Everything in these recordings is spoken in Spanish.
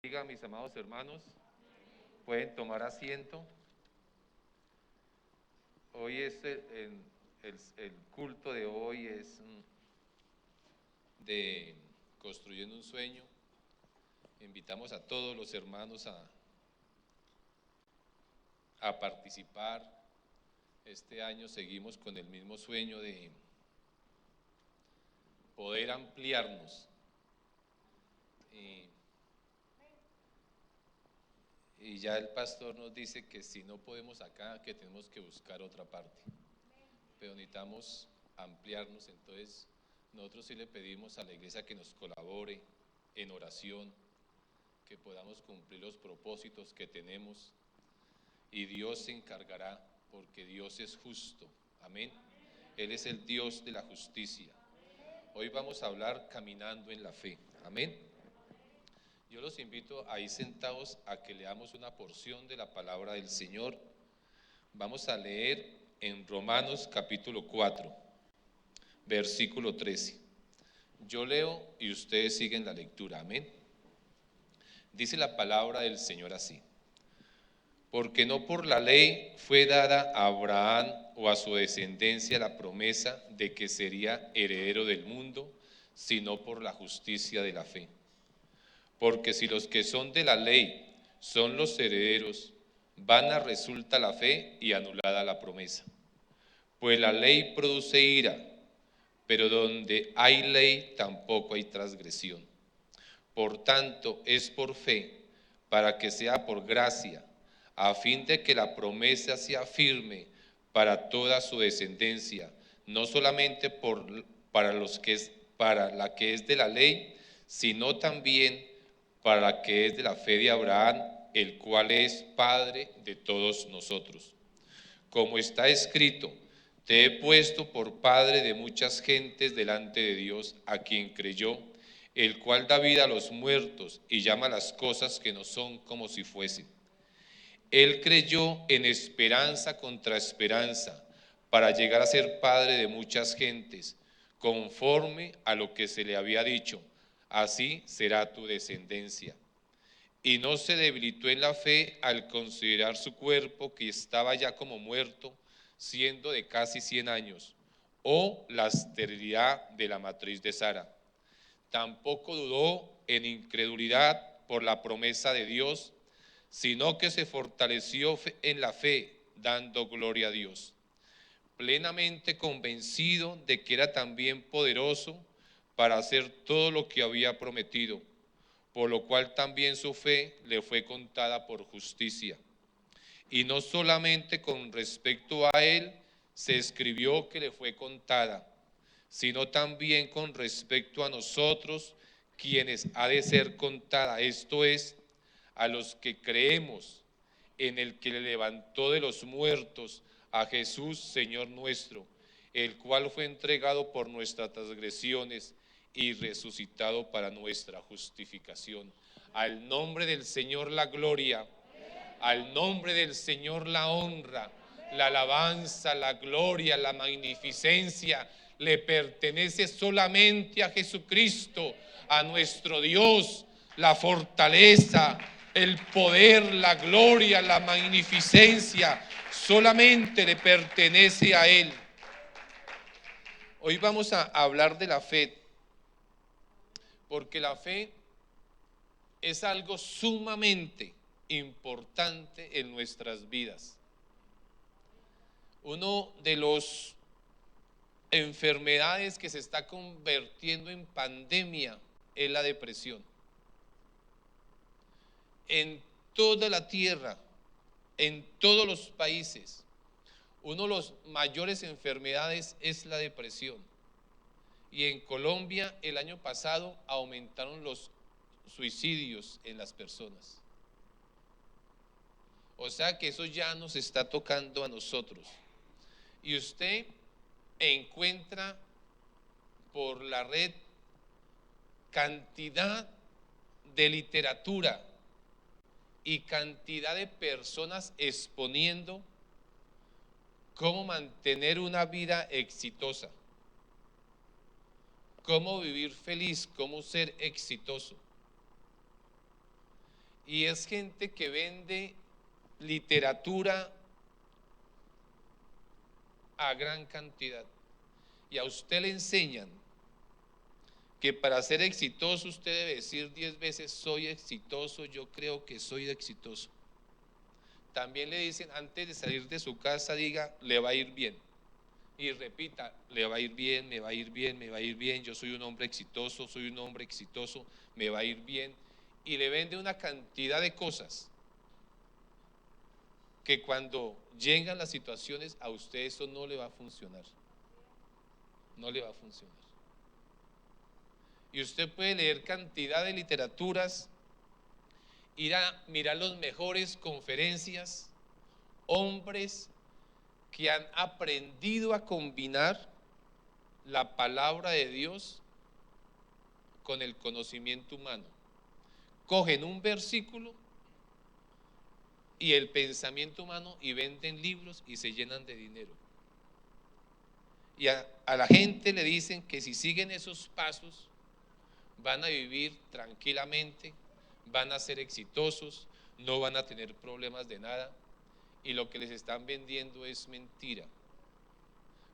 Diga, mis amados hermanos, pueden tomar asiento. Hoy es el culto de hoy es de Construyendo un Sueño. Invitamos a todos los hermanos a participar. Este año seguimos con el mismo sueño de poder ampliarnos. Y ya el pastor nos dice que si no podemos acá, que tenemos que buscar otra parte. Pero necesitamos ampliarnos, entonces nosotros sí le pedimos a la iglesia que nos colabore en oración, que podamos cumplir los propósitos que tenemos y Dios se encargará, porque Dios es justo. Amén. Él es el Dios de la justicia. Hoy vamos a hablar caminando en la fe. Amén. Yo los invito ahí sentados a que leamos una porción de la palabra del Señor. Vamos a leer en Romanos capítulo 4, versículo 13. Yo leo y ustedes siguen la lectura. Amén. Dice la palabra del Señor así: porque no por la ley fue dada a Abraham o a su descendencia la promesa de que sería heredero del mundo, sino por la justicia de la fe. Porque si los que son de la ley son los herederos, vana resulta la fe y anulada la promesa. Pues la ley produce ira, pero donde hay ley tampoco hay transgresión. Por tanto, es por fe, para que sea por gracia, a fin de que la promesa sea firme para toda su descendencia, no solamente para la que es de la ley, sino también para la que es de la fe de Abraham, el cual es Padre de todos nosotros. Como está escrito: te he puesto por padre de muchas gentes delante de Dios, a quien creyó, el cual da vida a los muertos y llama las cosas que no son como si fuesen. Él creyó en esperanza contra esperanza, para llegar a ser padre de muchas gentes, conforme a lo que se le había dicho: así será tu descendencia. Y no se debilitó en la fe al considerar su cuerpo, que estaba ya como muerto, siendo de casi 100 años, o la esterilidad de la matriz de Sara. Tampoco dudó en incredulidad por la promesa de Dios, sino que se fortaleció en la fe, dando gloria a Dios, plenamente convencido de que era también poderoso para hacer todo lo que había prometido, por lo cual también su fe le fue contada por justicia. Y no solamente con respecto a él se escribió que le fue contada, sino también con respecto a nosotros, quienes ha de ser contada, esto es, a los que creemos en el que le levantó de los muertos, a Jesús, Señor nuestro, el cual fue entregado por nuestras transgresiones y resucitado para nuestra justificación. Al nombre del Señor la gloria, al nombre del Señor la honra, la alabanza, la gloria, la magnificencia le pertenece solamente a Jesucristo, a nuestro Dios. La fortaleza, el poder, la gloria, la magnificencia solamente le pertenece a Él. Hoy vamos a hablar de la fe, porque la fe es algo sumamente importante en nuestras vidas. Uno de los enfermedades que se está convirtiendo en pandemia es la depresión. En toda la tierra, en todos los países, uno de los mayores enfermedades es la depresión. Y en Colombia el año pasado aumentaron los suicidios en las personas. O sea que eso ya nos está tocando a nosotros. Y usted encuentra por la red cantidad de literatura y cantidad de personas exponiendo cómo mantener una vida exitosa, cómo vivir feliz, cómo ser exitoso. Y es gente que vende literatura a gran cantidad. Y a usted le enseñan que para ser exitoso usted debe decir 10 veces soy exitoso, yo creo que soy exitoso. También le dicen antes de salir de su casa diga le va a ir bien. Y repita, le va a ir bien, me va a ir bien, me va a ir bien, yo soy un hombre exitoso, soy un hombre exitoso, me va a ir bien. Y le vende una cantidad de cosas que cuando llegan las situaciones a usted eso no le va a funcionar. No le va a funcionar. Y usted puede leer cantidad de literaturas, ir a mirar las mejores conferencias, hombres que han aprendido a combinar la palabra de Dios con el conocimiento humano. Cogen un versículo y el pensamiento humano y venden libros y se llenan de dinero. Y a la gente le dicen que si siguen esos pasos van a vivir tranquilamente, van a ser exitosos, no van a tener problemas de nada. Y lo que les están vendiendo es mentira,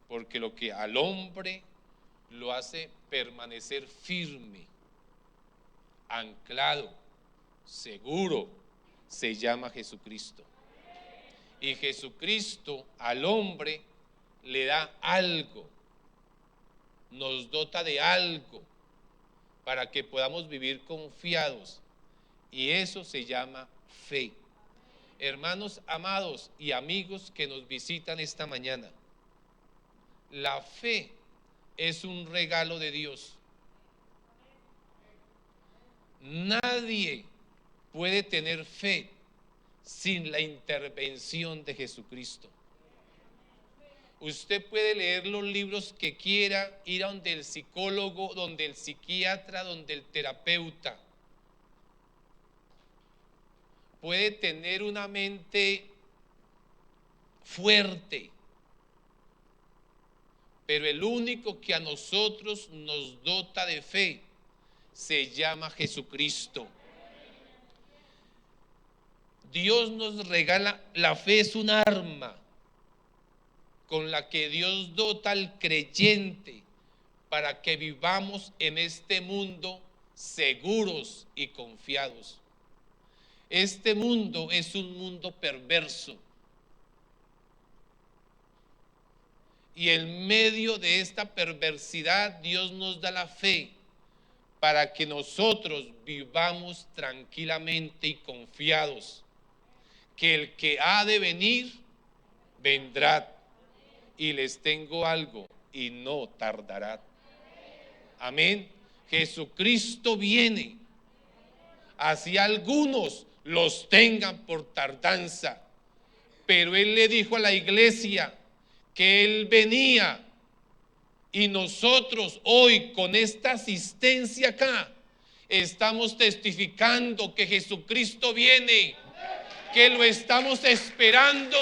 porque lo que al hombre lo hace permanecer firme, anclado, seguro, se llama Jesucristo. Y Jesucristo al hombre le da algo, nos dota de algo para que podamos vivir confiados, y eso se llama fe. Hermanos amados y amigos que nos visitan esta mañana, la fe es un regalo de Dios. Nadie puede tener fe sin la intervención de Jesucristo. Usted puede leer los libros que quiera, ir a donde el psicólogo, donde el psiquiatra, donde el terapeuta. Puede tener una mente fuerte, pero el único que a nosotros nos dota de fe se llama Jesucristo. Dios nos regala, la fe es un arma con la que Dios dota al creyente para que vivamos en este mundo seguros y confiados. Este mundo es un mundo perverso. Y en medio de esta perversidad Dios nos da la fe para que nosotros vivamos tranquilamente y confiados, que el que ha de venir, vendrá. Y les tengo algo, y no tardará. Amén. Jesucristo viene. Así algunos los tengan por tardanza, pero Él le dijo a la iglesia que Él venía, y nosotros hoy con esta asistencia acá estamos testificando que Jesucristo viene, que lo estamos esperando,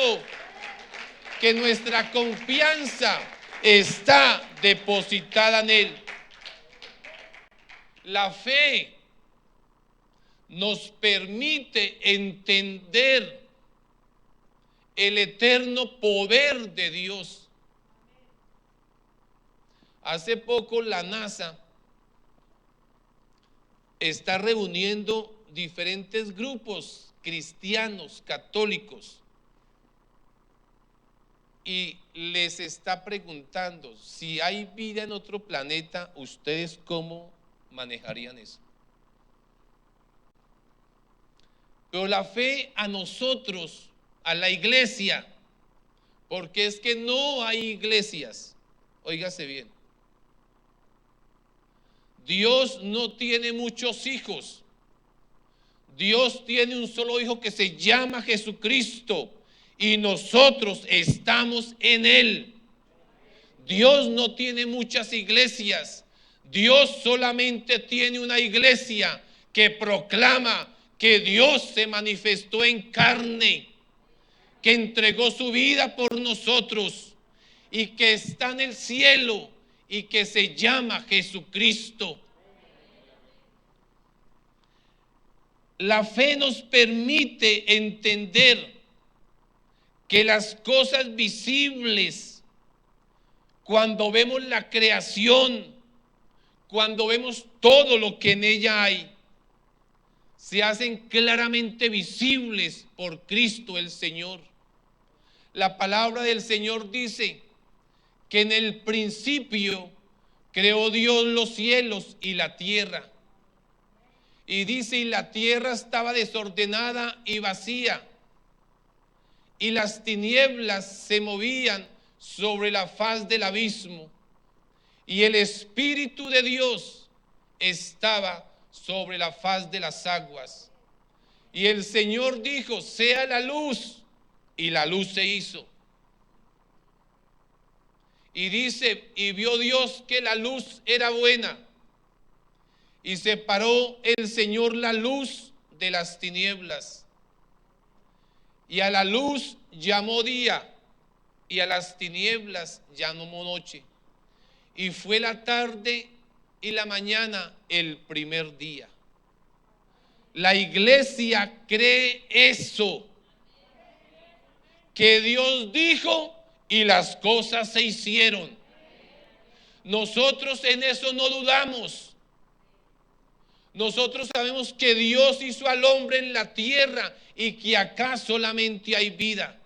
que nuestra confianza está depositada en Él. La fe nos permite entender el eterno poder de Dios. Hace poco la NASA está reuniendo diferentes grupos cristianos, católicos, y les está preguntando si hay vida en otro planeta, ¿ustedes cómo manejarían eso? Pero la fe a nosotros, a la iglesia, porque es que no hay iglesias, óigase bien, Dios no tiene muchos hijos, Dios tiene un solo hijo que se llama Jesucristo, y nosotros estamos en Él. Dios no tiene muchas iglesias, Dios solamente tiene una iglesia que proclama que Dios se manifestó en carne, que entregó su vida por nosotros y que está en el cielo y que se llama Jesucristo. La fe nos permite entender que las cosas visibles, cuando vemos la creación, cuando vemos todo lo que en ella hay, se hacen claramente visibles por Cristo el Señor. La palabra del Señor dice que en el principio creó Dios los cielos y la tierra. Y dice, y la tierra estaba desordenada y vacía, y las tinieblas se movían sobre la faz del abismo, y el Espíritu de Dios estaba sobre la faz de las aguas. Y el Señor dijo, sea la luz, y la luz se hizo. Y dice, y vio Dios que la luz era buena, y separó el Señor la luz de las tinieblas. Y a la luz llamó día, y a las tinieblas llamó noche. Y fue la tarde y la mañana el primer día. La iglesia cree eso, que Dios dijo y las cosas se hicieron. Nosotros en eso no dudamos. Nosotros sabemos que Dios hizo al hombre en la tierra y que acá solamente hay vida.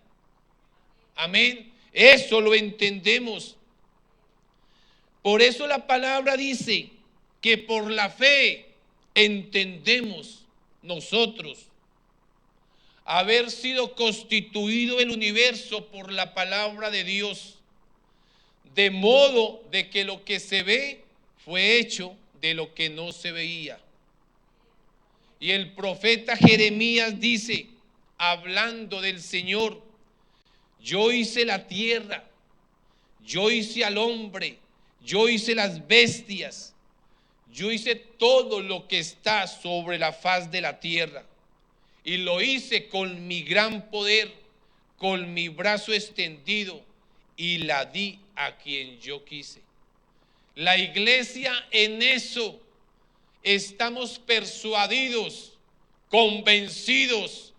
Amén. Eso lo entendemos. Por eso la palabra dice que por la fe entendemos nosotros haber sido constituido el universo por la palabra de Dios, de modo de que lo que se ve fue hecho de lo que no se veía. Y el profeta Jeremías dice, hablando del Señor, yo hice la tierra, yo hice al hombre, yo hice las bestias, yo hice todo lo que está sobre la faz de la tierra. Y lo hice con mi gran poder, con mi brazo extendido, y la di a quien yo quise. La iglesia en eso estamos persuadidos, convencidos,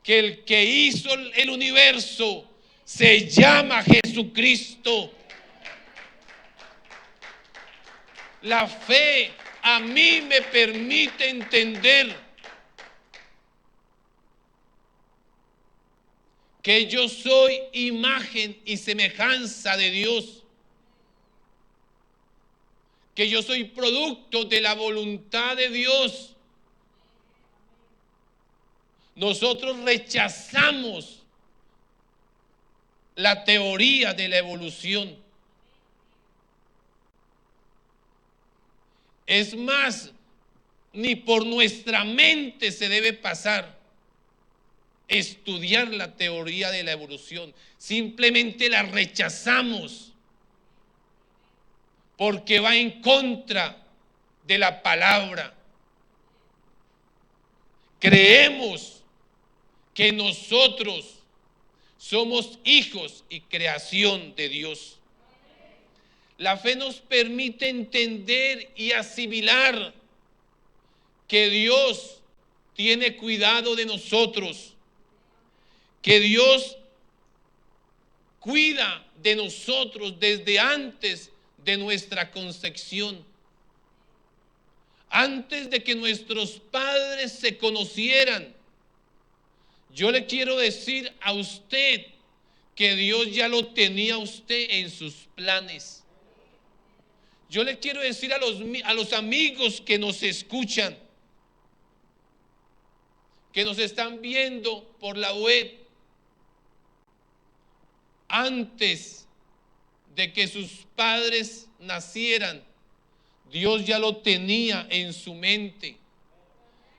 que el que hizo el universo se llama Jesucristo. La fe a mí me permite entender que yo soy imagen y semejanza de Dios, que yo soy producto de la voluntad de Dios. Nosotros rechazamos la teoría de la evolución. Es más, ni por nuestra mente se debe pasar estudiar la teoría de la evolución. Simplemente la rechazamos porque va en contra de la palabra. Creemos que nosotros somos hijos y creación de Dios. La fe nos permite entender y asimilar que Dios tiene cuidado de nosotros, que Dios cuida de nosotros desde antes de nuestra concepción, antes de que nuestros padres se conocieran. Yo le quiero decir a usted que Dios ya lo tenía a usted en sus planes. Yo le quiero decir a los amigos que nos escuchan, que nos están viendo por la web, antes de que sus padres nacieran, Dios ya lo tenía en su mente.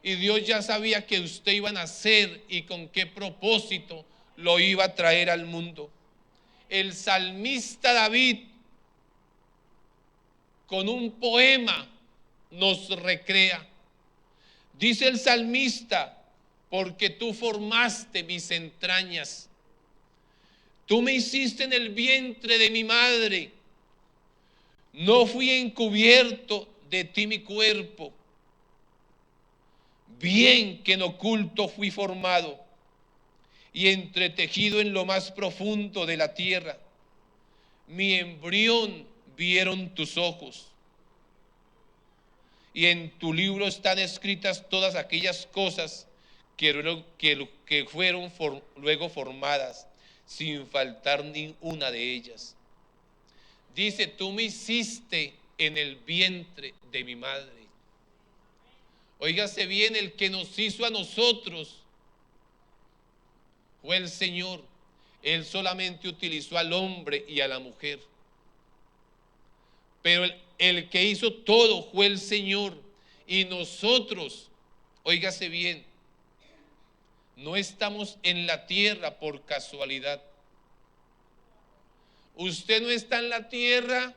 Y Dios ya sabía que usted iba a nacer y con qué propósito lo iba a traer al mundo. El salmista David, con un poema, nos recrea. Dice el salmista, porque tú formaste mis entrañas, tú me hiciste en el vientre de mi madre, no fui encubierto de ti mi cuerpo. bien que en oculto fui formado y entretejido en lo más profundo de la tierra. Mi embrión vieron tus ojos, y en tu libro están escritas todas aquellas cosas que fueron luego formadas, sin faltar ni una de ellas. Dice, tú me hiciste en el vientre de mi madre. Óigase bien, el que nos hizo a nosotros fue el Señor. Él solamente utilizó al hombre y a la mujer. Pero el que hizo todo fue el Señor. Y nosotros, óigase bien, no estamos en la tierra por casualidad. Usted no está en la tierra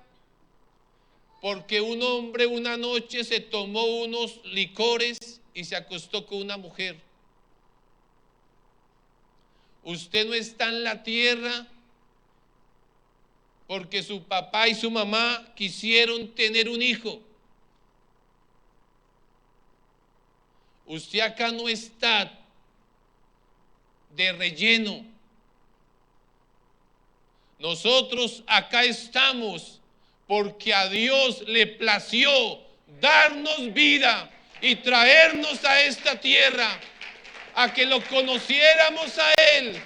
porque un hombre una noche se tomó unos licores y se acostó con una mujer. Usted no está en la tierra porque su papá y su mamá quisieron tener un hijo. Usted acá no está de relleno. Nosotros acá estamos porque a Dios le plació darnos vida y traernos a esta tierra, a que lo conociéramos a Él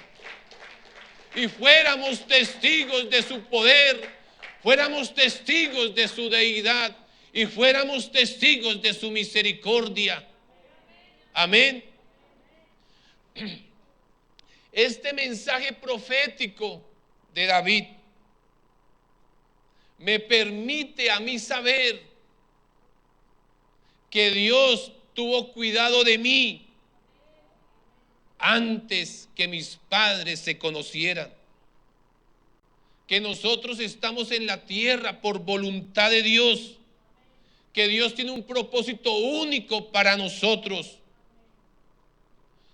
y fuéramos testigos de su poder, fuéramos testigos de su deidad y fuéramos testigos de su misericordia. Amén. Este mensaje profético de David me permite a mí saber que Dios tuvo cuidado de mí antes que mis padres se conocieran, que nosotros estamos en la tierra por voluntad de Dios, que Dios tiene un propósito único para nosotros.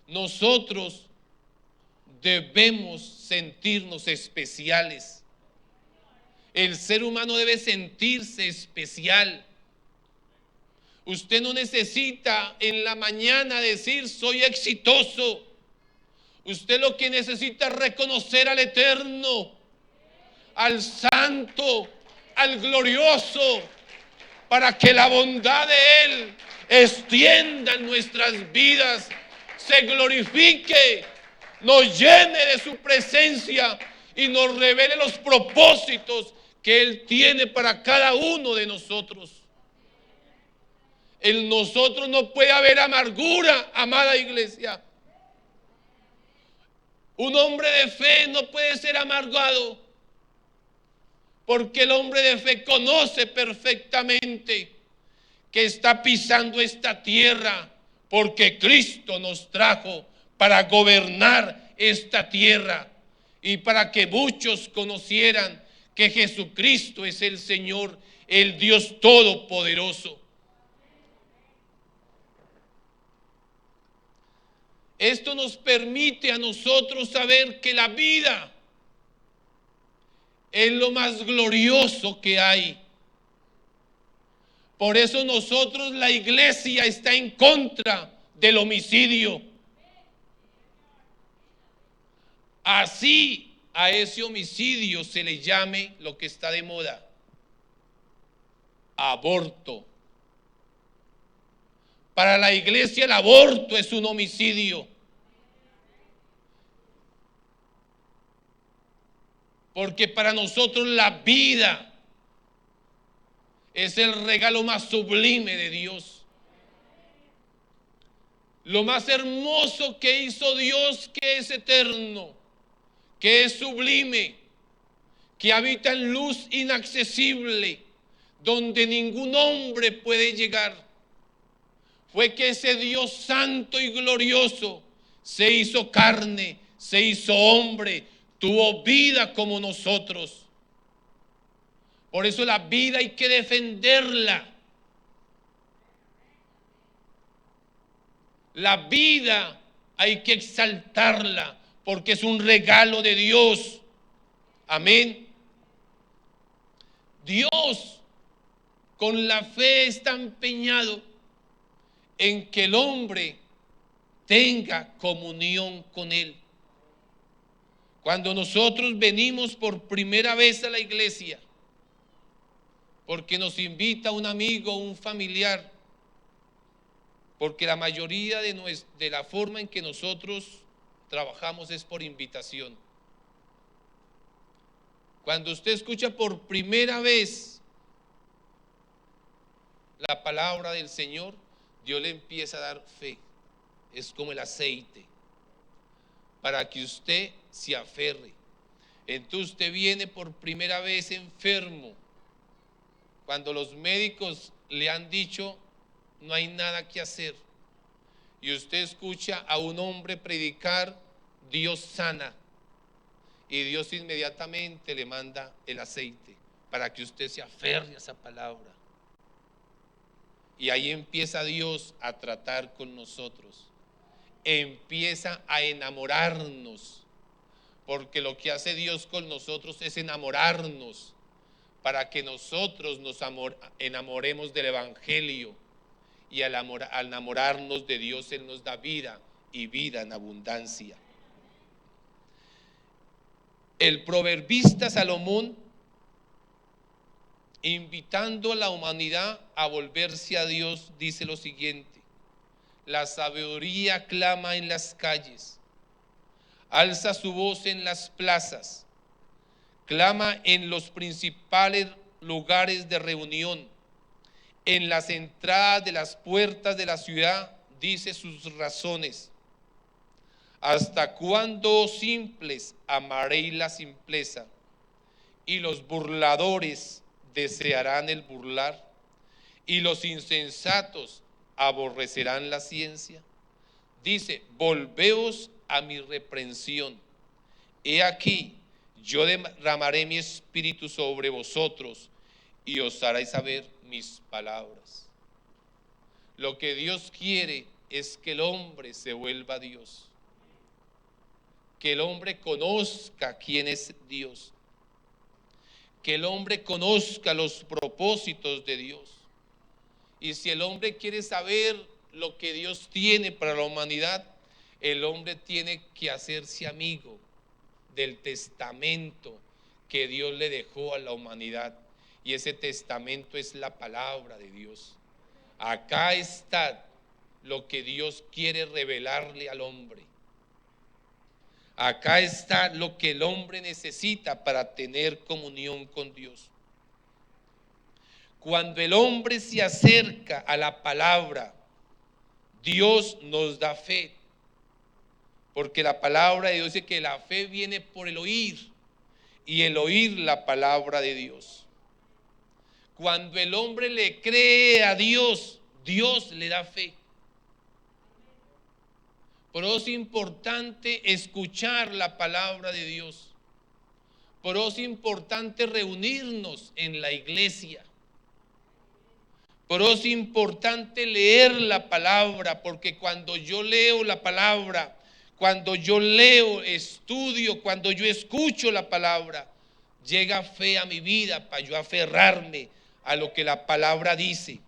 Nosotros debemos sentirnos especiales. El ser humano debe sentirse especial. Usted no necesita en la mañana decir soy exitoso. Usted lo que necesita es reconocer al Eterno, al Santo, al Glorioso, para que la bondad de Él extienda en nuestras vidas, se glorifique, nos llene de su presencia y nos revele los propósitos que Él tiene para cada uno de nosotros. En nosotros no puede haber amargura, amada iglesia. Un hombre de fe no puede ser amargado, porque el hombre de fe conoce perfectamente que está pisando esta tierra, porque Cristo nos trajo para gobernar esta tierra y para que muchos conocieran que Jesucristo es el Señor, el Dios Todopoderoso. Esto nos permite a nosotros saber que la vida es lo más glorioso que hay. Por eso nosotros, la iglesia, está en contra del homicidio. Así a ese homicidio se le llame lo que está de moda: aborto. Para la iglesia el aborto es un homicidio. Porque para nosotros la vida es el regalo más sublime de Dios. Lo más hermoso que hizo Dios, que es eterno, que es sublime, que habita en luz inaccesible, donde ningún hombre puede llegar, fue que ese Dios santo y glorioso se hizo carne, se hizo hombre, tuvo vida como nosotros. Por eso la vida hay que defenderla. La vida hay que exaltarla, porque es un regalo de Dios. Amén. Dios con la fe está empeñado en que el hombre tenga comunión con Él. Cuando nosotros venimos por primera vez a la iglesia, porque nos invita un amigo o un familiar, porque la mayoría de la forma en que nosotros trabajamos es por invitación. Cuando usted escucha por primera vez la palabra del Señor, Dios le empieza a dar fe. Es como el aceite para que usted se aferre. Entonces usted viene por primera vez enfermo, cuando los médicos le han dicho no hay nada que hacer, y usted escucha a un hombre predicar, Dios sana, y Dios inmediatamente le manda el aceite para que usted se aferre a esa palabra. Y ahí empieza Dios a tratar con nosotros, empieza a enamorarnos, porque lo que hace Dios con nosotros es enamorarnos, para que nosotros nos enamoremos del Evangelio, y al enamorarnos de Dios, Él nos da vida y vida en abundancia. El proverbista Salomón, invitando a la humanidad a volverse a Dios, dice lo siguiente: la sabiduría clama en las calles, alza su voz en las plazas, clama en los principales lugares de reunión, en las entradas de las puertas de la ciudad, dice sus razones. ¿Hasta cuándo, simples, amaréis la simpleza? Y los burladores desearán el burlar, y los insensatos aborrecerán la ciencia. Dice: volveos a mi reprensión. He aquí, yo derramaré mi espíritu sobre vosotros, y os haré saber mis palabras. Lo que Dios quiere es que el hombre se vuelva a Dios, que el hombre conozca quién es Dios, que el hombre conozca los propósitos de Dios. Y si el hombre quiere saber lo que Dios tiene para la humanidad, el hombre tiene que hacerse amigo del testamento que Dios le dejó a la humanidad. Y ese testamento es la palabra de Dios. Acá está lo que Dios quiere revelarle al hombre. Acá está lo que el hombre necesita para tener comunión con Dios. Cuando el hombre se acerca a la palabra, Dios nos da fe, porque la palabra de Dios dice que la fe viene por el oír, y el oír la palabra de Dios. Cuando el hombre le cree a Dios, Dios le da fe. Por eso es importante escuchar la palabra de Dios. Por eso es importante reunirnos en la iglesia. Por eso es importante leer la palabra, porque cuando yo leo la palabra, cuando yo leo, estudio, cuando yo escucho la palabra, llega fe a mi vida para yo aferrarme a lo que la palabra dice.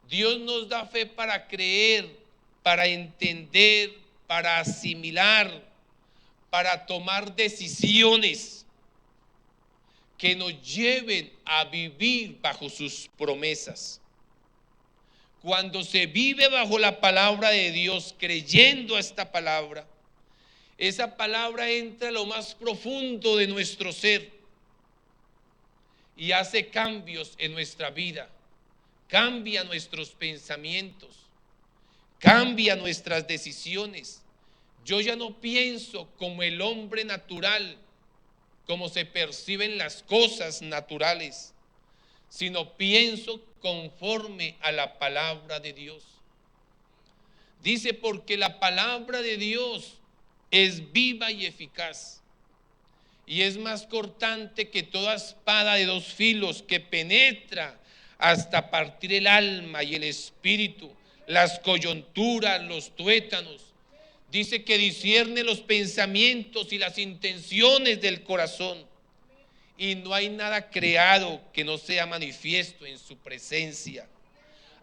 Dios nos da fe para creer, para entender, para asimilar, para tomar decisiones que nos lleven a vivir bajo sus promesas. Cuando se vive bajo la palabra de Dios, creyendo a esta palabra, esa palabra entra a lo más profundo de nuestro ser y hace cambios en nuestra vida, cambia nuestros pensamientos, cambia nuestras decisiones. Yo ya no pienso como el hombre natural, como se perciben las cosas naturales, sino pienso conforme a la palabra de Dios. Dice: porque la palabra de Dios es viva y eficaz, y es más cortante que toda espada de dos filos, que penetra hasta partir el alma y el espíritu, las coyunturas, los tuétanos. Dice que discierne los pensamientos y las intenciones del corazón, y no hay nada creado que no sea manifiesto en su presencia.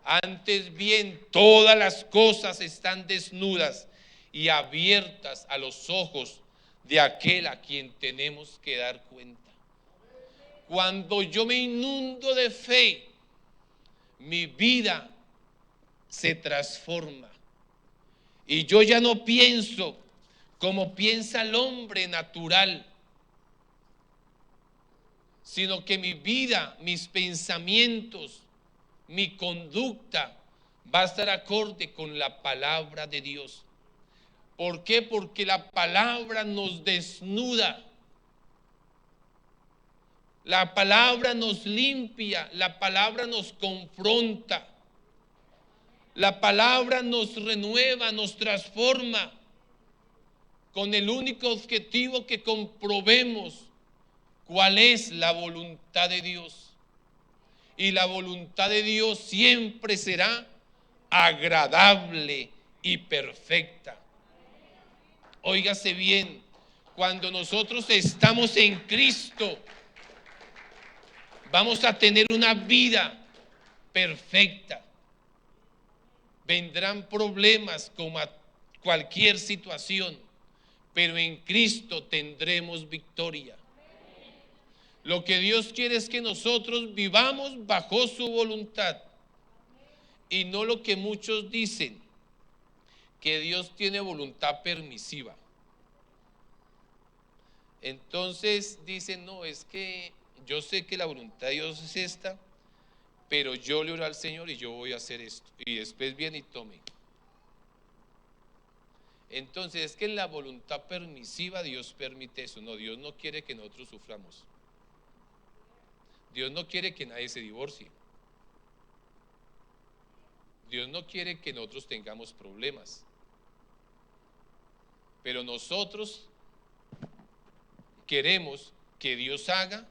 Antes bien, todas las cosas están desnudas y abiertas a los ojos de aquel a quien tenemos que dar cuenta. Cuando yo me inundo de fe, mi vida se transforma. Y yo ya no pienso como piensa el hombre natural, sino que mi vida, mis pensamientos, mi conducta va a estar acorde con la palabra de Dios. ¿Por qué? Porque la palabra nos desnuda. La palabra nos limpia, la palabra nos confronta, la palabra nos renueva, nos transforma, con el único objetivo que comprobemos cuál es la voluntad de Dios. Y la voluntad de Dios siempre será agradable y perfecta. Óigase bien, cuando nosotros estamos en Cristo, vamos a tener una vida perfecta. Vendrán problemas como a cualquier situación, pero en Cristo tendremos victoria. Lo que Dios quiere es que nosotros vivamos bajo su voluntad y no lo que muchos dicen, que Dios tiene voluntad permisiva. Entonces dicen, no, es que yo sé que la voluntad de Dios es esta, pero yo le oro al Señor y yo voy a hacer esto. Y después viene y tome. Entonces es que en la voluntad permisiva Dios permite eso. No, Dios no quiere que nosotros suframos. Dios no quiere que nadie se divorcie. Dios no quiere que nosotros tengamos problemas. Pero nosotros queremos que Dios haga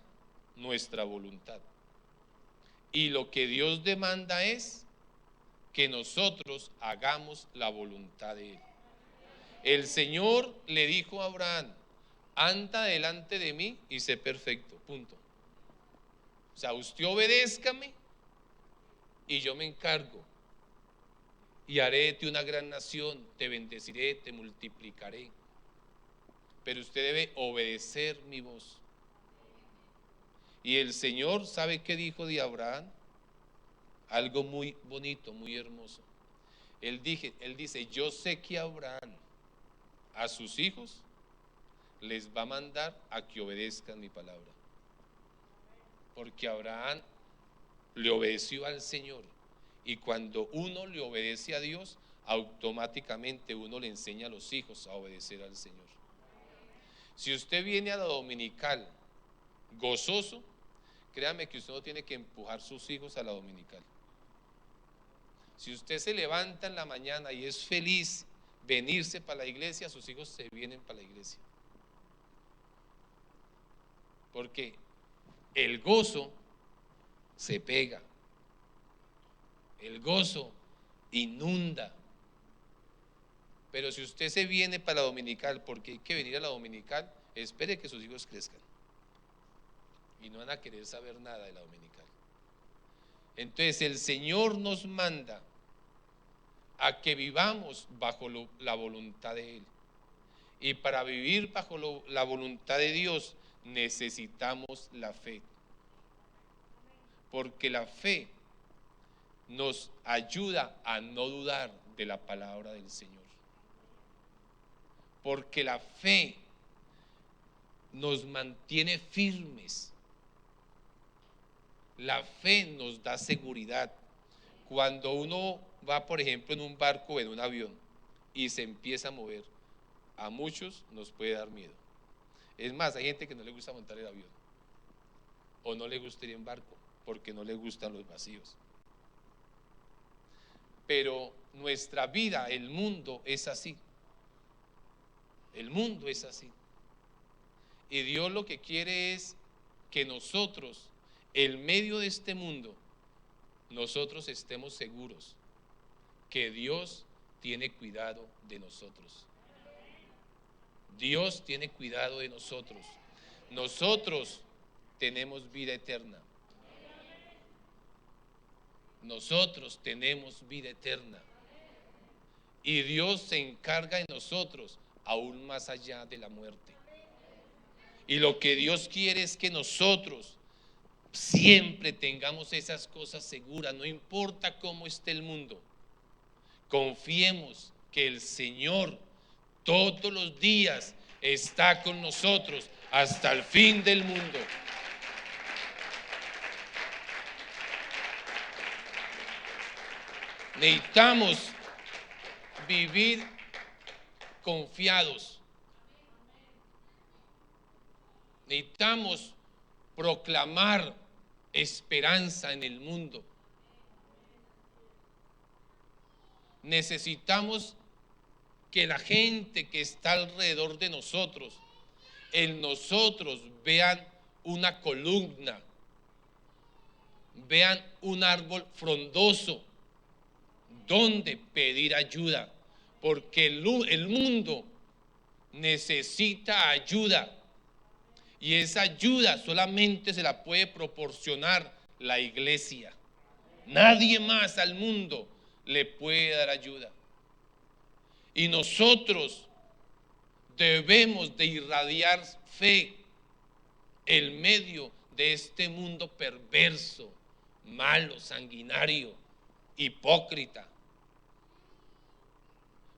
nuestra voluntad. Y lo que Dios demanda es que nosotros hagamos la voluntad de Él. El Señor le dijo a Abraham, anda delante de mí y sé perfecto, punto. O sea, usted obedézcame y yo me encargo. Y haré de ti una gran nación, te bendeciré, te multiplicaré. Pero usted debe obedecer mi voz. Y el Señor, ¿sabe qué dijo de Abraham? Algo muy bonito, muy hermoso. Él dice, yo sé que Abraham a sus hijos les va a mandar a que obedezcan mi palabra. Porque Abraham le obedeció al Señor. Y cuando uno le obedece a Dios, automáticamente uno le enseña a los hijos a obedecer al Señor. Si usted viene a la dominical gozoso, créame que usted no tiene que empujar sus hijos a la dominical. Si usted se levanta en la mañana y es feliz venirse para la iglesia, sus hijos se vienen para la iglesia. Porque el gozo se pega, el gozo inunda. Pero si usted se viene para la dominical, porque hay que venir a la dominical, espere que sus hijos crezcan y no van a querer saber nada de la dominical. Entonces el Señor nos manda a que vivamos bajo la voluntad de Él. Y para vivir bajo la voluntad de Dios necesitamos la fe. Porque la fe nos ayuda a no dudar de la palabra del Señor. Porque la fe nos mantiene firmes. La fe nos da seguridad. Cuando uno va, por ejemplo, en un barco o en un avión y se empieza a mover, a muchos nos puede dar miedo. Es más, hay gente que no le gusta montar el avión o no le gusta ir en barco porque no le gustan los vacíos. Pero nuestra vida, el mundo es así. El mundo es así. Y Dios lo que quiere es que nosotros, en medio de este mundo, nosotros estemos seguros que Dios tiene cuidado de nosotros. Dios tiene cuidado de nosotros. Nosotros tenemos vida eterna. nosotros tenemos vida eterna. Y Dios se encarga de nosotros aún más allá de la muerte. Y lo que Dios quiere es que nosotros siempre tengamos esas cosas seguras, no importa cómo esté el mundo. Confiemos que el Señor todos los días está con nosotros hasta el fin del mundo. Necesitamos vivir confiados. Necesitamos proclamar esperanza en el mundo. Necesitamos que la gente que está alrededor de nosotros, en nosotros vean una columna, vean un árbol frondoso donde pedir ayuda, porque el mundo necesita ayuda. Y esa ayuda solamente se la puede proporcionar la iglesia. Nadie más al mundo le puede dar ayuda. Y nosotros debemos de irradiar fe en medio de este mundo perverso, malo, sanguinario, hipócrita.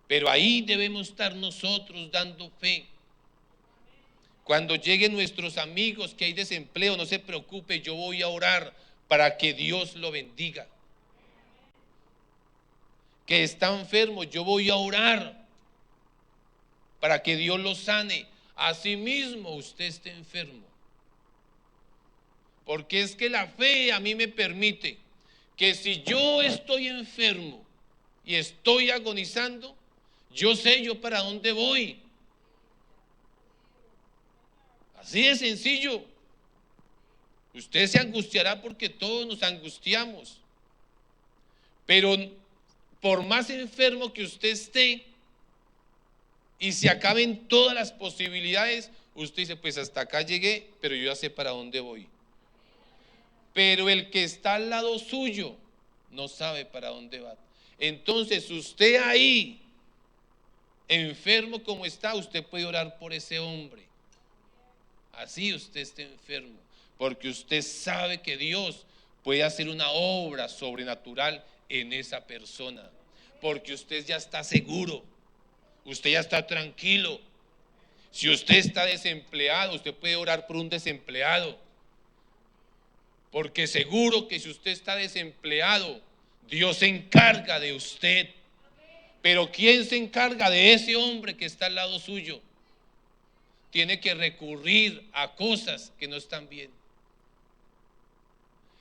Pero ahí debemos estar nosotros dando fe. Cuando lleguen nuestros amigos que hay desempleo, no se preocupe, yo voy a orar para que Dios lo bendiga. Que está enfermo, yo voy a orar para que Dios lo sane. Asimismo, usted esté enfermo. Porque es que la fe a mí me permite que si yo estoy enfermo y estoy agonizando, yo sé yo para dónde voy. Así de sencillo. Usted se angustiará porque todos nos angustiamos. Pero por más enfermo que usted esté y se acaben todas las posibilidades, usted dice, pues hasta acá llegué, pero yo ya sé para dónde voy. Pero el que está al lado suyo no sabe para dónde va. Entonces usted ahí, enfermo como está, usted puede orar por ese hombre. Así usted esté enfermo, porque usted sabe que Dios puede hacer una obra sobrenatural en esa persona, porque usted ya está seguro, usted ya está tranquilo. Si usted está desempleado, usted puede orar por un desempleado, porque seguro que si usted está desempleado, Dios se encarga de usted. Pero ¿quién se encarga de ese hombre que está al lado suyo? Tiene que recurrir a cosas que no están bien.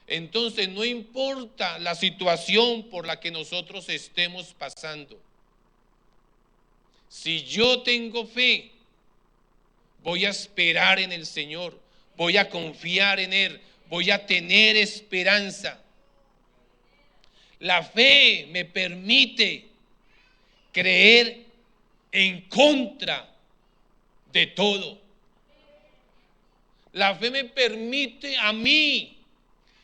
Entonces no importa la situación por la que nosotros estemos pasando. Si yo tengo fe, voy a esperar en el Señor, voy a confiar en Él, voy a tener esperanza. La fe me permite creer en contra de todo. La fe me permite a mí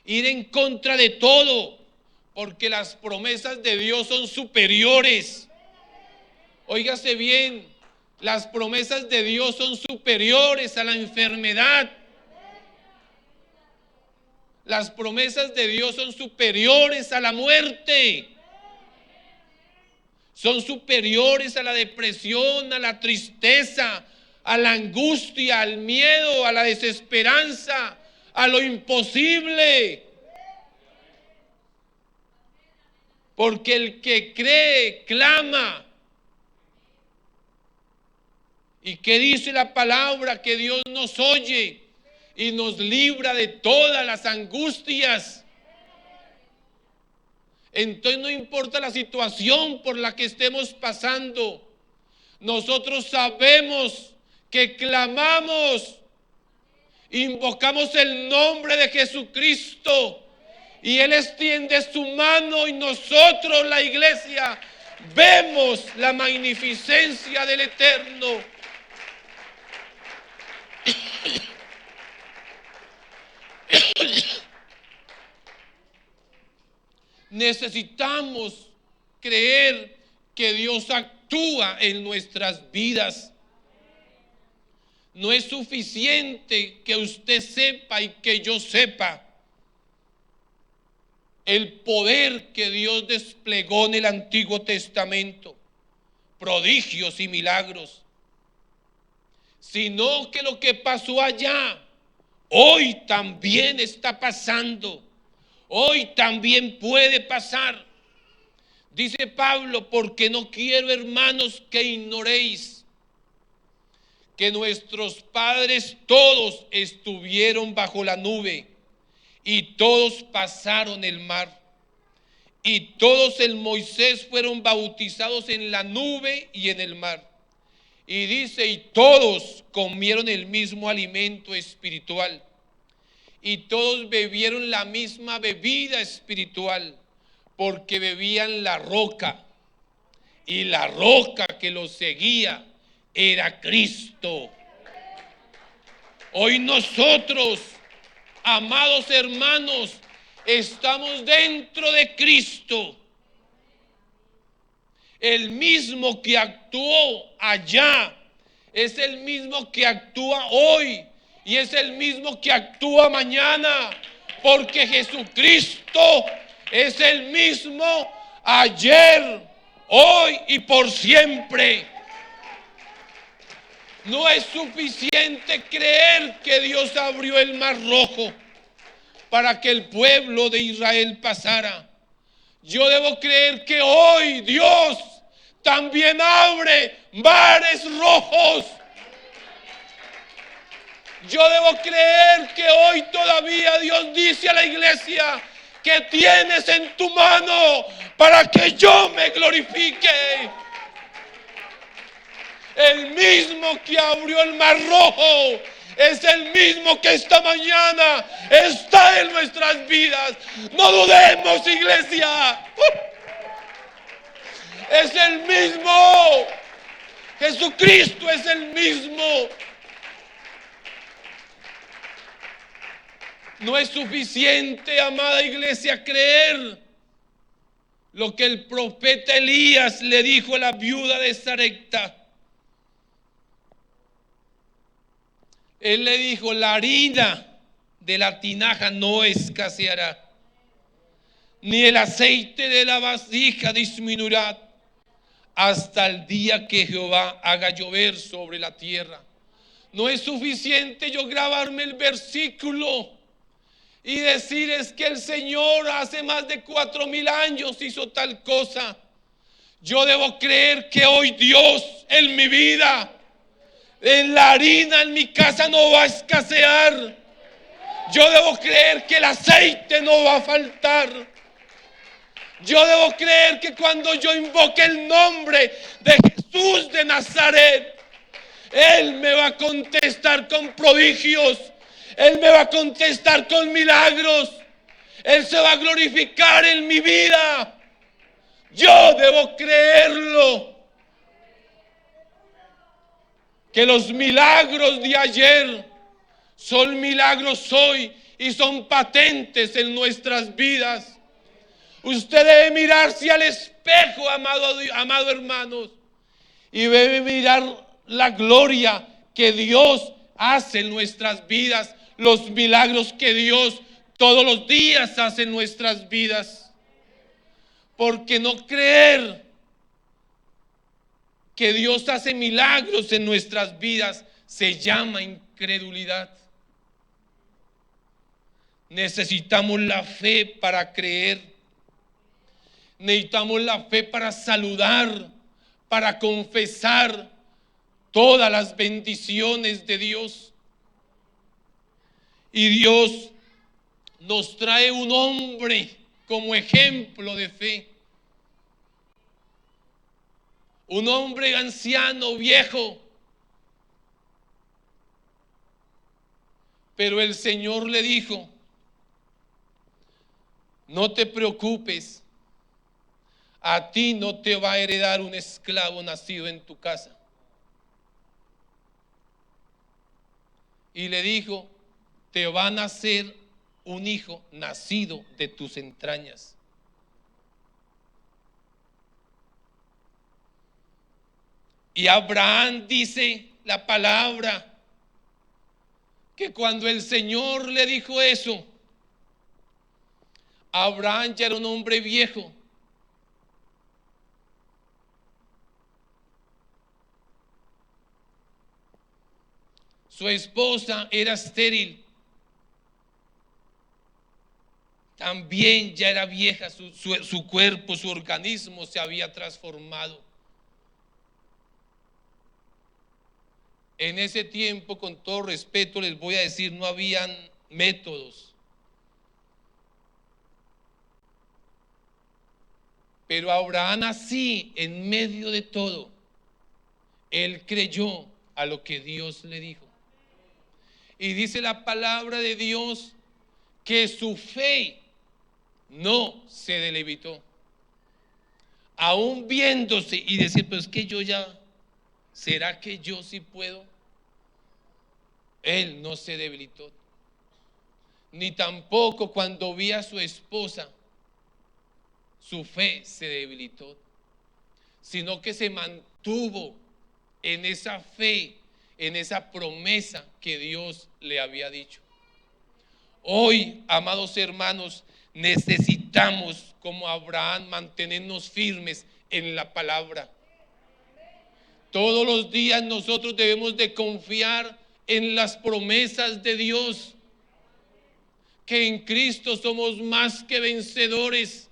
ir en contra de todo, porque las promesas de Dios son superiores. Óigase bien, las promesas de Dios son superiores a la enfermedad. Las promesas de Dios son superiores a la muerte. Son superiores a la depresión, a la tristeza, a la angustia, al miedo, a la desesperanza, a lo imposible. Porque el que cree, clama. ¿Y qué dice la palabra? Que Dios nos oye y nos libra de todas las angustias. Entonces no importa la situación por la que estemos pasando, nosotros sabemos que clamamos, invocamos el nombre de Jesucristo y Él extiende su mano y nosotros, la iglesia, vemos la magnificencia del Eterno. Necesitamos creer que Dios actúa en nuestras vidas. No es suficiente que usted sepa y que yo sepa el poder que Dios desplegó en el Antiguo Testamento, prodigios y milagros, sino que lo que pasó allá, hoy también está pasando, hoy también puede pasar. Dice Pablo, porque no quiero, hermanos, que ignoréis que nuestros padres todos estuvieron bajo la nube y todos pasaron el mar. Y todos en Moisés fueron bautizados en la nube y en el mar. Y dice, y todos comieron el mismo alimento espiritual. Y todos bebieron la misma bebida espiritual, porque bebían la roca. Y la roca que los seguía era Cristo. Hoy nosotros, amados hermanos, estamos dentro de Cristo. El mismo que actuó allá es el mismo que actúa hoy y es el mismo que actúa mañana, porque Jesucristo es el mismo ayer, hoy y por siempre. No es suficiente creer que Dios abrió el mar rojo para que el pueblo de Israel pasara. Yo debo creer que hoy Dios también abre mares rojos. Yo debo creer que hoy todavía Dios dice a la iglesia, que tienes en tu mano para que yo me glorifique. El mismo que abrió el mar rojo es el mismo que esta mañana está en nuestras vidas. No dudemos, iglesia. Es el mismo. Jesucristo es el mismo. No es suficiente, amada iglesia, creer lo que el profeta Elías le dijo a la viuda de Sarepta. Él le dijo, la harina de la tinaja no escaseará, ni el aceite de la vasija disminuirá, hasta el día que Jehová haga llover sobre la tierra. No es suficiente yo grabarme el versículo y decir, es que el Señor hace más de 4,000 años hizo tal cosa. Yo debo creer que hoy Dios en mi vida, en la harina en mi casa no va a escasear. Yo debo creer que el aceite no va a faltar. Yo debo creer que cuando yo invoque el nombre de Jesús de Nazaret, Él me va a contestar con prodigios. Él me va a contestar con milagros. Él se va a glorificar en mi vida. Yo debo creerlo. Que los milagros de ayer son milagros hoy y son patentes en nuestras vidas. Usted debe mirarse al espejo, amado hermanos, y debe mirar la gloria que Dios hace en nuestras vidas, los milagros que Dios todos los días hace en nuestras vidas. Porque no creer que Dios hace milagros en nuestras vidas se llama incredulidad. Necesitamos la fe para creer. Necesitamos la fe para saludar, para confesar todas las bendiciones de Dios. Y Dios nos trae un hombre como ejemplo de fe. Un hombre anciano, viejo. Pero el Señor le dijo, no te preocupes, a ti no te va a heredar un esclavo nacido en tu casa. Y le dijo, te va a nacer un hijo nacido de tus entrañas. Y Abraham, dice la palabra, que cuando el Señor le dijo eso, Abraham ya era un hombre viejo. Su esposa era estéril. También ya era vieja, su cuerpo, su organismo se había transformado. En ese tiempo, con todo respeto, les voy a decir, no habían métodos. Pero Abraham, así, en medio de todo, él creyó a lo que Dios le dijo. Y dice la palabra de Dios que su fe no se debilitó. Aún viéndose y decir, pues que yo ya, ¿será que yo sí puedo? Él no se debilitó. Ni tampoco cuando vi a su esposa, su fe se debilitó, sino que se mantuvo en esa fe, en esa promesa que Dios le había dicho. Hoy, amados hermanos, necesitamos, como Abraham, mantenernos firmes en la palabra. Todos los días nosotros debemos de confiar en las promesas de Dios, que en Cristo somos más que vencedores,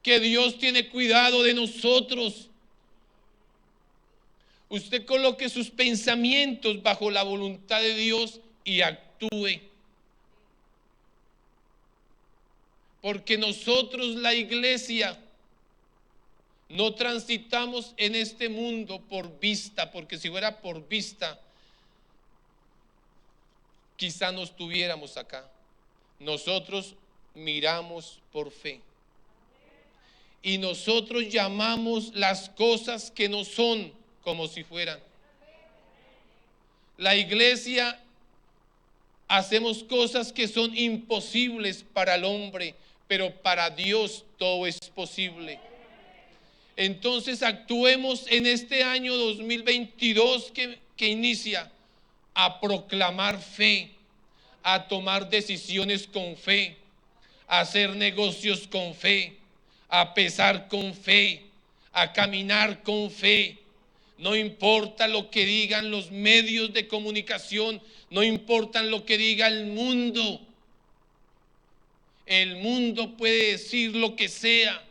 que Dios tiene cuidado de nosotros. Usted coloque sus pensamientos bajo la voluntad de Dios y actúe. Porque nosotros, la iglesia, no transitamos en este mundo por vista, porque si fuera por vista, quizá no estuviéramos acá. Nosotros miramos por fe. Y nosotros llamamos las cosas que no son como si fueran. La iglesia hacemos cosas que son imposibles para el hombre, pero para Dios todo es posible. Entonces actuemos en este año 2022 que inicia, a proclamar fe, a tomar decisiones con fe, a hacer negocios con fe, a pesar con fe, a caminar con fe. No importa lo que digan los medios de comunicación, no importa lo que diga el mundo. El mundo puede decir lo que sea,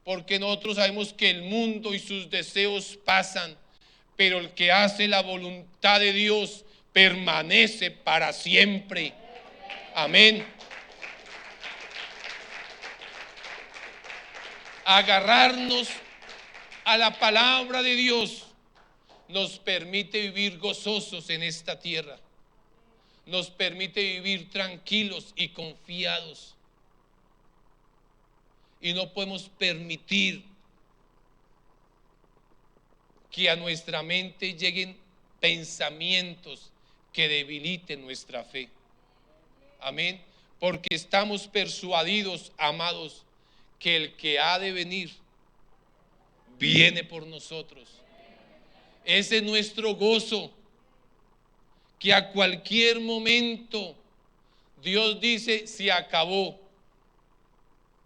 porque nosotros sabemos que el mundo y sus deseos pasan, pero el que hace la voluntad de Dios permanece para siempre. Amén. Agarrarnos a la palabra de Dios nos permite vivir gozosos en esta tierra, nos permite vivir tranquilos y confiados, y no podemos permitir que a nuestra mente lleguen pensamientos que debiliten nuestra fe. Amén. Porque estamos persuadidos, amados, que el que ha de venir viene por nosotros. Ese es nuestro gozo, que a cualquier momento Dios dice se acabó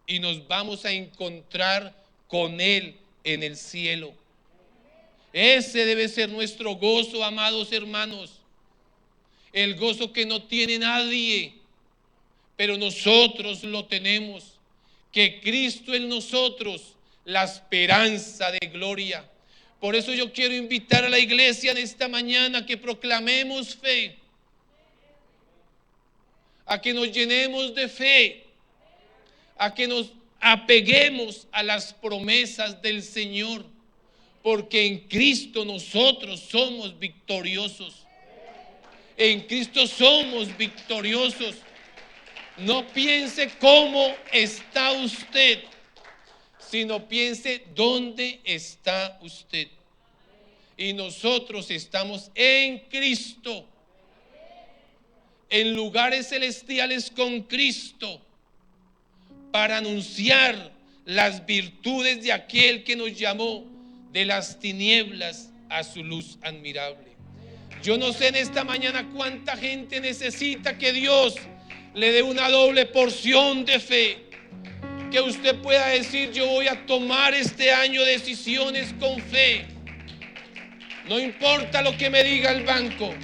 y nos vamos a encontrar con Él en el cielo. Ese debe ser nuestro gozo, amados hermanos. El gozo que no tiene nadie, pero nosotros lo tenemos. Que Cristo en nosotros, la esperanza de gloria. Por eso yo quiero invitar a la iglesia en esta mañana que proclamemos fe, a que nos llenemos de fe, a que nos apeguemos a las promesas del Señor, porque en Cristo nosotros somos victoriosos. En Cristo somos victoriosos. No piense cómo está usted, sino piense dónde está usted. Y nosotros estamos en Cristo, en lugares celestiales con Cristo, para anunciar las virtudes de aquel que nos llamó de las tinieblas a su luz admirable. Yo no sé en esta mañana cuánta gente necesita que Dios le dé una doble porción de fe. Que usted pueda decir: yo voy a tomar este año decisiones con fe. No importa lo que me diga el banco,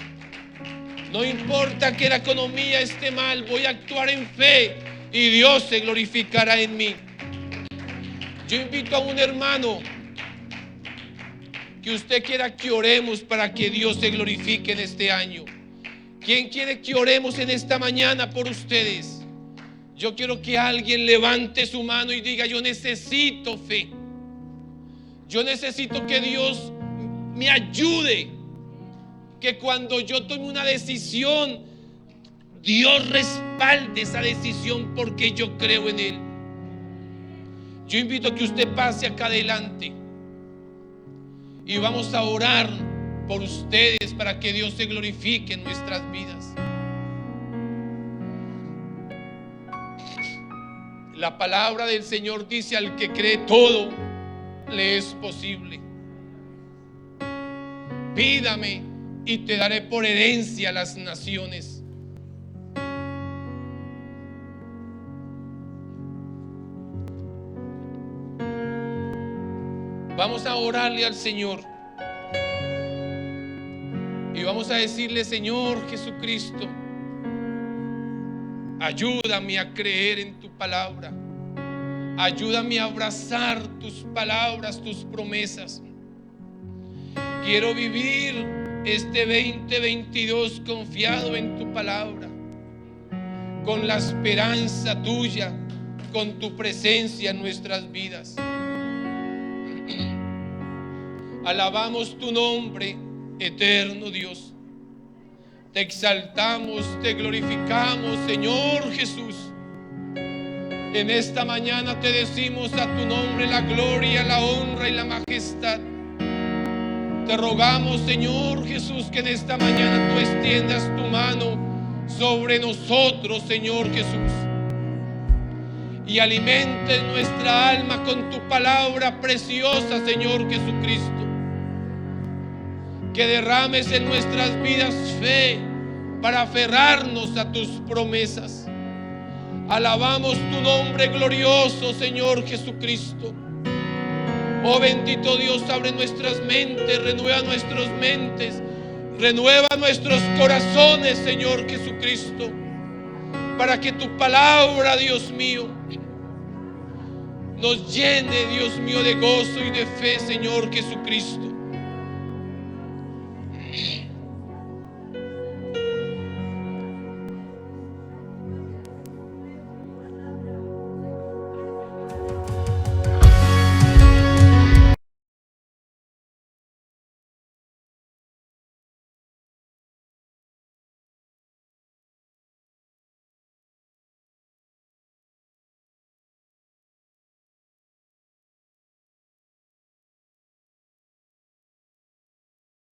no importa que la economía esté mal, voy a actuar en fe y Dios se glorificará en mí. Yo invito a un hermano que usted quiera que oremos para que Dios se glorifique en este año. ¿Quién quiere que oremos en esta mañana por ustedes? Yo quiero que alguien levante su mano y diga: yo necesito fe. Yo necesito que Dios me ayude. Que cuando yo tome una decisión, Dios respalde esa decisión porque yo creo en Él. Yo invito a que usted pase acá adelante y vamos a orar por ustedes para que Dios se glorifique en nuestras vidas. La palabra del Señor dice: al que cree todo le es posible. Pídame y te daré por herencia las naciones. Vamos a orarle al Señor y vamos a decirle: Señor Jesucristo, ayúdame a creer en tu palabra. Ayúdame a abrazar tus palabras, tus promesas. Quiero vivir este 2022 confiado en tu palabra, con la esperanza tuya, con tu presencia en nuestras vidas. Alabamos tu nombre, eterno Dios. Te exaltamos, te glorificamos, Señor Jesús. En esta mañana te decimos a tu nombre la gloria, la honra y la majestad. Te rogamos, Señor Jesús, que en esta mañana tú extiendas tu mano sobre nosotros, Señor Jesús, y alimentes nuestra alma con tu palabra preciosa, Señor Jesucristo. Que derrames en nuestras vidas fe para aferrarnos a tus promesas. Alabamos tu nombre glorioso, Señor Jesucristo. Oh bendito Dios, abre nuestras mentes, renueva nuestras mentes, renueva nuestros corazones, Señor Jesucristo, para que tu palabra, Dios mío, nos llene, Dios mío, de gozo y de fe, Señor Jesucristo.